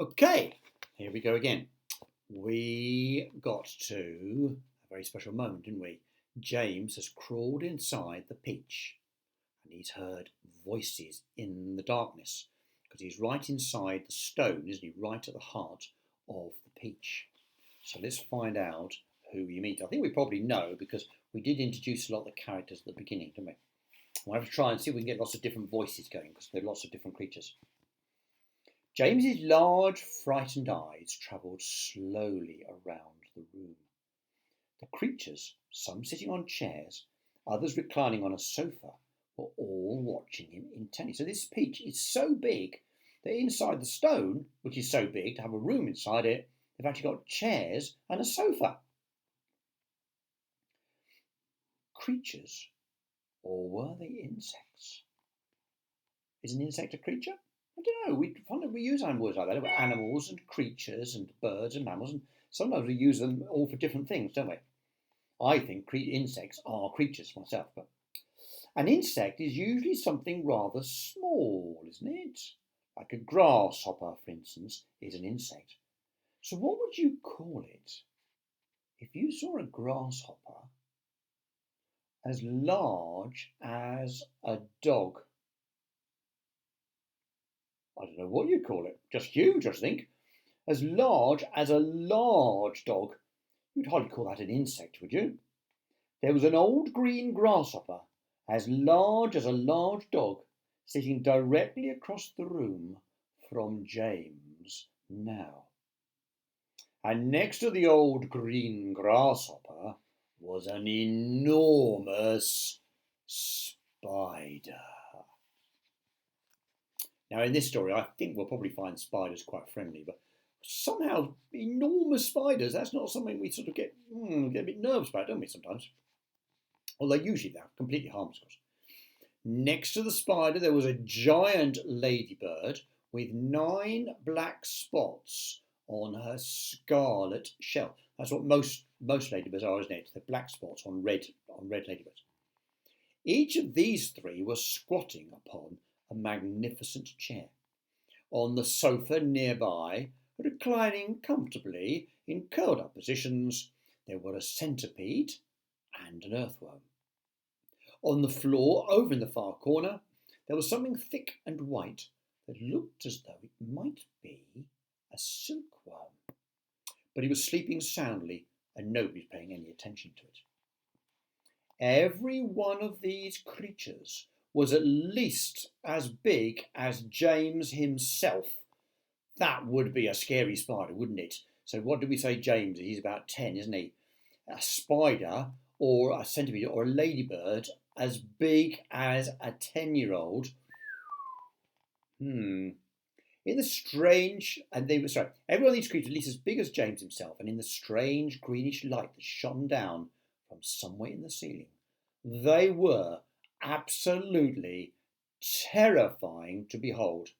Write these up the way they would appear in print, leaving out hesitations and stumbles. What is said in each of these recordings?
Okay, here we go again. We got to a very special moment, didn't we? James has crawled inside the peach and he's heard voices in the darkness because he's right inside the stone, isn't he? Right at the heart of the peach. So let's find out who we meet. I think we probably know because we did introduce a lot of the characters at the beginning, didn't we? We'll have to try and see if we can get lots of different voices going because there are lots of different creatures. James's large, frightened eyes travelled slowly around the room. The creatures, some sitting on chairs, others reclining on a sofa, were all watching him intently. So this peach is so big that inside the stone, which is so big to have a room inside it, they've actually got chairs and a sofa. Creatures, or were they insects? Is an insect a creature? I don't know. We use words like that. Animals and creatures and birds and mammals, and sometimes we use them all for different things, don't we? I think insects are creatures myself, but an insect is usually something rather small, isn't it? Like a grasshopper, for instance, is an insect. So what would you call it if you saw a grasshopper as large as a dog? I don't know what you'd call it. Just huge, I think. As large as a large dog. You'd hardly call that an insect, would you? There was an old green grasshopper, as large as a large dog, sitting directly across the room from James now. And next to the old green grasshopper was an enormous spider. Now, in this story, I think we'll probably find spiders quite friendly, but somehow enormous spiders, that's not something we sort of get a bit nervous about, don't we, sometimes? Although usually they're completely harmless. Next to the spider, there was a giant ladybird with 9 black spots on her scarlet shell. That's what most ladybirds are, isn't it? The black spots on red ladybirds. Each of these 3 was squatting upon a magnificent chair. On the sofa nearby, reclining comfortably in curled up positions, there were a centipede and an earthworm. On the floor, over in the far corner, there was something thick and white that looked as though it might be a silkworm. But he was sleeping soundly and nobody was paying any attention to it. Every one of these creatures was at least as big as James himself. That would be a scary spider, wouldn't it? So what did we say James is? He's about 10, isn't he? A spider or a centipede or a ladybird as big as a 10-year-old. In the strange, every one of these creatures at least as big as James himself, and in the strange greenish light that shone down from somewhere in the ceiling, they were absolutely terrifying to behold.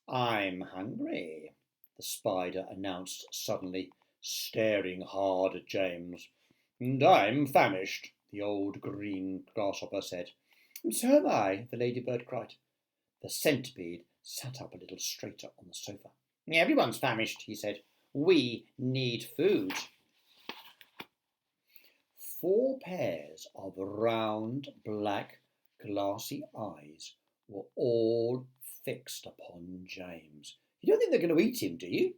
"I'm hungry," the spider announced suddenly, staring hard at James. "And I'm famished," the old green grasshopper said. "And so am I," the ladybird cried. The centipede sat up a little straighter on the sofa. "Everyone's famished," he said. "We need food." 4 pairs of round, black, glassy eyes were all fixed upon James. You don't think they're going to eat him, do you?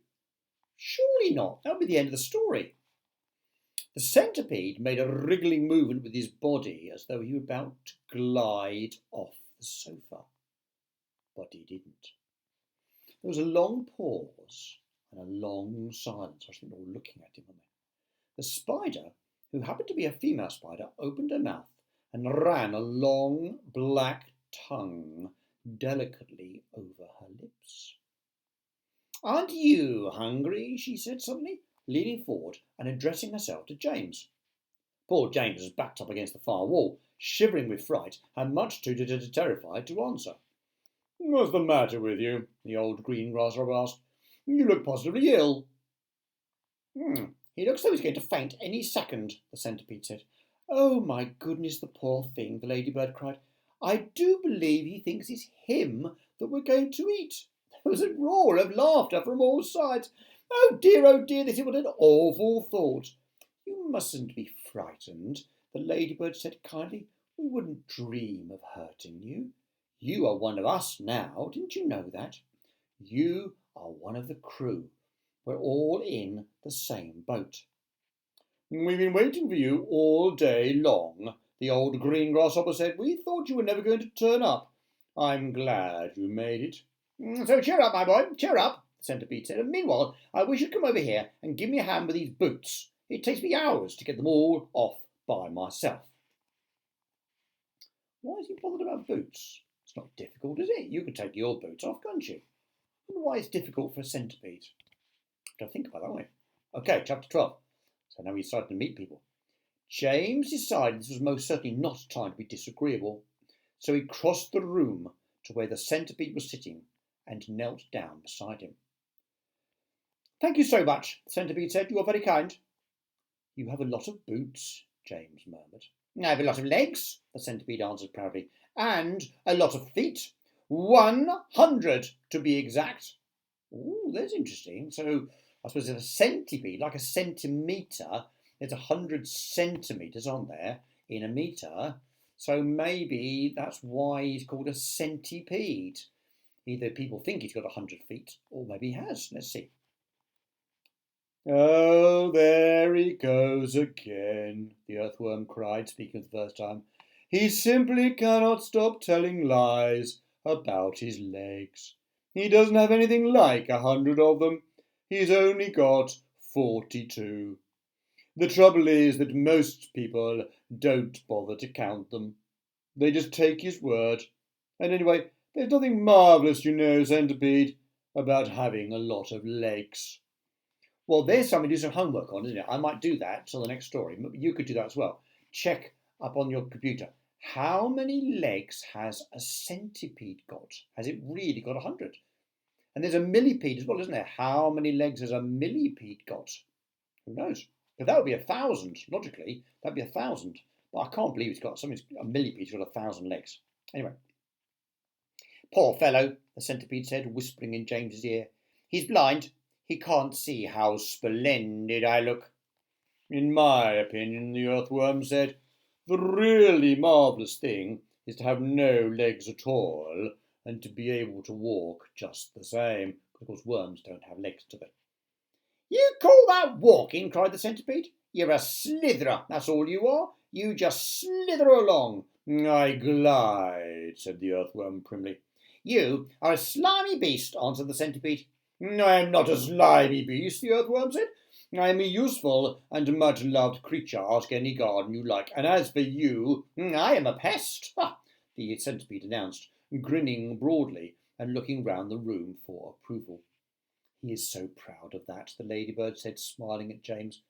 Surely not. That would be the end of the story. The centipede made a wriggling movement with his body as though he were about to glide off the sofa. But he didn't. There was a long pause and a long silence. I think they were all looking at him, weren't they? The spider, who happened to be a female spider, opened her mouth and ran a long black tongue delicately over her lips. "Aren't you hungry?" she said suddenly, leaning forward and addressing herself to James. Poor James was backed up against the far wall, shivering with fright and much too terrified to answer. "What's the matter with you?" the old green grasshopper asked. "You look positively ill." "He looks as though he's going to faint any second," the centipede said. "Oh, my goodness, the poor thing," the ladybird cried. "I do believe he thinks it's him that we're going to eat." There was a roar of laughter from all sides. Oh dear, this is what an awful thought. You mustn't be frightened, the ladybird said kindly. We wouldn't dream of hurting you. You are one of us now, didn't you know that? You are one of the crew. We're all in the same boat. We've been waiting for you all day long, the old green grasshopper said. We thought you were never going to turn up. I'm glad you made it. So cheer up, my boy, cheer up, the centipede said. And meanwhile, I wish you'd come over here and give me a hand with these boots. It takes me hours to get them all off by myself. Why is he bothered about boots? It's not difficult, is it? You can take your boots off, can't you? I wonder why it's difficult for a centipede. Got to think about that, won't we? Okay, chapter 12. So now he's starting to meet people. James decided this was most certainly not time to be disagreeable, so he crossed the room to where the centipede was sitting and knelt down beside him. Thank you so much, the centipede said. You are very kind. You have a lot of boots, James murmured. I have a lot of legs, the centipede answered proudly, and a lot of feet. 100 to be exact. Ooh, that's interesting. So I suppose it's a centipede, like a centimetre. There's 100 centimetres on there in a metre. So maybe that's why he's called a centipede. Either people think he's got 100 feet, or maybe he has. Let's see. Oh, there he goes again, the earthworm cried, speaking for the first time. He simply cannot stop telling lies about his legs. He doesn't have anything like 100 of them. He's only got 42. The trouble is that most people don't bother to count them. They just take his word. And anyway, there's nothing marvellous, you know, centipede, about having a lot of legs. Well, there's something to do some homework on, isn't it? I might do that till the next story. You could do that as well. Check up on your computer. How many legs has a centipede got? Has it really got 100? And there's a millipede as well, isn't there? How many legs has a millipede got? Who knows? But that would be 1,000, logically. That'd be 1,000. But I can't believe a millipede's got 1,000 legs. Anyway. Poor fellow, the centipede said, whispering in James's ear. He's blind. He can't see how splendid I look. In my opinion, the earthworm said, the really marvellous thing is to have no legs at all and to be able to walk just the same. Of course, worms don't have legs, do they? You call that walking? Cried the centipede. You're a slitherer, that's all you are. You just slither along. I glide, said the earthworm primly. You are a slimy beast, answered the centipede. I am not a slimy beast, the earthworm said. I am a useful and much-loved creature. Ask any garden you like. And as for you, I am a pest, the centipede announced, grinning broadly and looking round the room for approval. He is so proud of that, the ladybird said, smiling at James,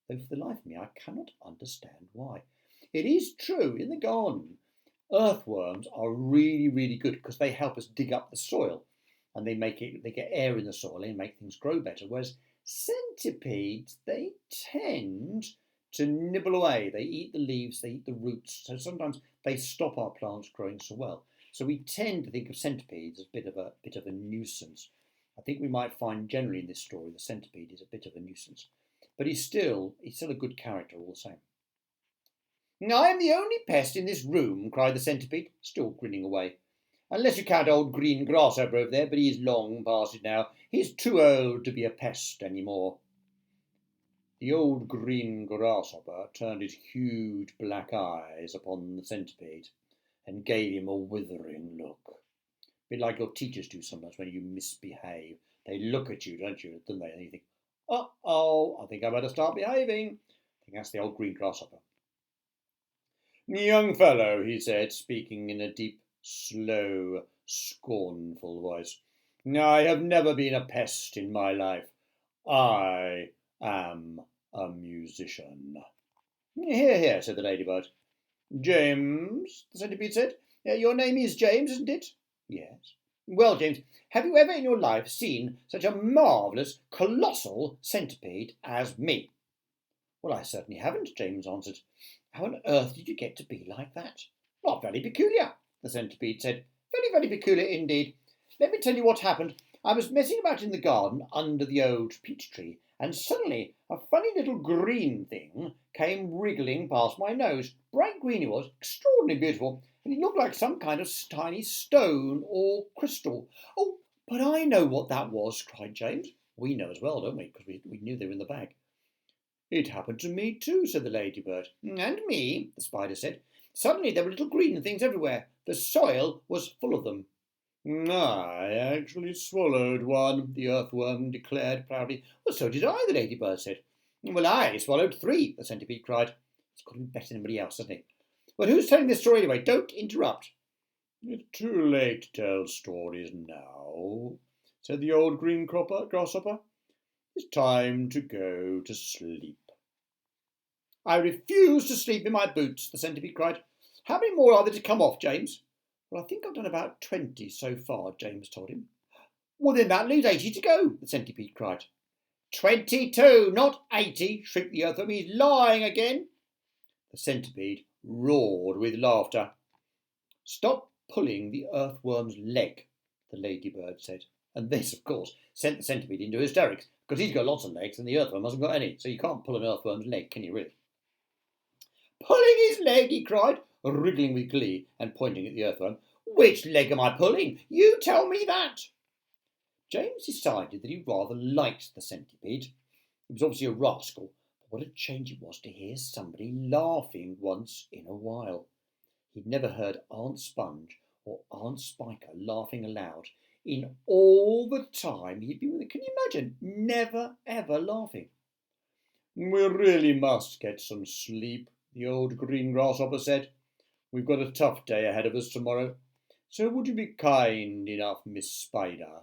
though for the life of me I cannot understand why. It is true, in the garden, earthworms are really, really good because they help us dig up the soil and they get air in the soil and make things grow better, whereas centipedes, they tend to nibble away. They eat the leaves, they eat the roots, so sometimes they stop our plants growing so well. So we tend to think of centipedes as a bit of a nuisance. I think we might find generally in this story the centipede is a bit of a nuisance. But he's still a good character all the same. I am the only pest in this room, cried the centipede, still grinning away. Unless you count old green grasshopper over there, but he is long past it now. He's too old to be a pest any more. The old green grasshopper turned his huge black eyes upon the centipede and gave him a withering look. A bit like your teachers do sometimes when you misbehave. They look at you, don't they? And you think, uh-oh, I think I better start behaving. I think that's the old green grasshopper. Young fellow, he said, speaking in a deep, slow, scornful voice, I have never been a pest in my life. I am a musician. Hear, hear, said the ladybird. James, the centipede said. Your name is James, isn't it? Yes. Well, James, have you ever in your life seen such a marvellous, colossal centipede as me? Well, I certainly haven't, James answered. How on earth did you get to be like that? Not very peculiar, the centipede said. Very, very peculiar indeed. Let me tell you what happened. I was messing about in the garden under the old peach tree, and suddenly a funny little green thing came wriggling past my nose. Bright green it was, extraordinarily beautiful, and it looked like some kind of tiny stone or crystal. Oh, but I know what that was, cried James. We know as well, don't we? Because we knew they were in the bag. It happened to me too, said the ladybird. And me, the spider said. Suddenly there were little green things everywhere. The soil was full of them. I actually swallowed one, the earthworm declared proudly. Well, so did I, the ladybird said. Well, I swallowed 3, the centipede cried. It's got to be better than anybody else, hasn't it? Well, who's telling this story anyway? Don't interrupt. It's too late to tell stories now, said the old green grasshopper. It's time to go to sleep. I refuse to sleep in my boots, the centipede cried. How many more are there to come off, James? Well, I think I've done about 20 so far, James told him. Well, then that leaves 80 to go, the centipede cried. 22, not 80, shrieked the earthworm. He's lying again. The centipede roared with laughter. Stop pulling the earthworm's leg, the ladybird said. And this, of course, sent the centipede into hysterics, because he's got lots of legs and the earthworm hasn't got any, so you can't pull an earthworm's leg, can you really? Pulling his leg, he cried, wriggling with glee and pointing at the earthworm. Which leg am I pulling? You tell me that. James decided that he rather liked the centipede. He was obviously a rascal, but what a change it was to hear somebody laughing once in a while. He'd never heard Aunt Sponge or Aunt Spiker laughing aloud in all the time he'd been with them. Can you imagine? Never, ever laughing. We really must get some sleep, the old green grasshopper said. We've got a tough day ahead of us tomorrow. So would you be kind enough, Miss Spider,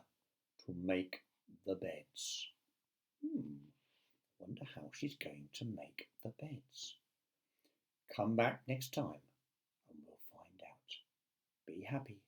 to make the beds? Wonder how she's going to make the beds. Come back next time and we'll find out. Be happy.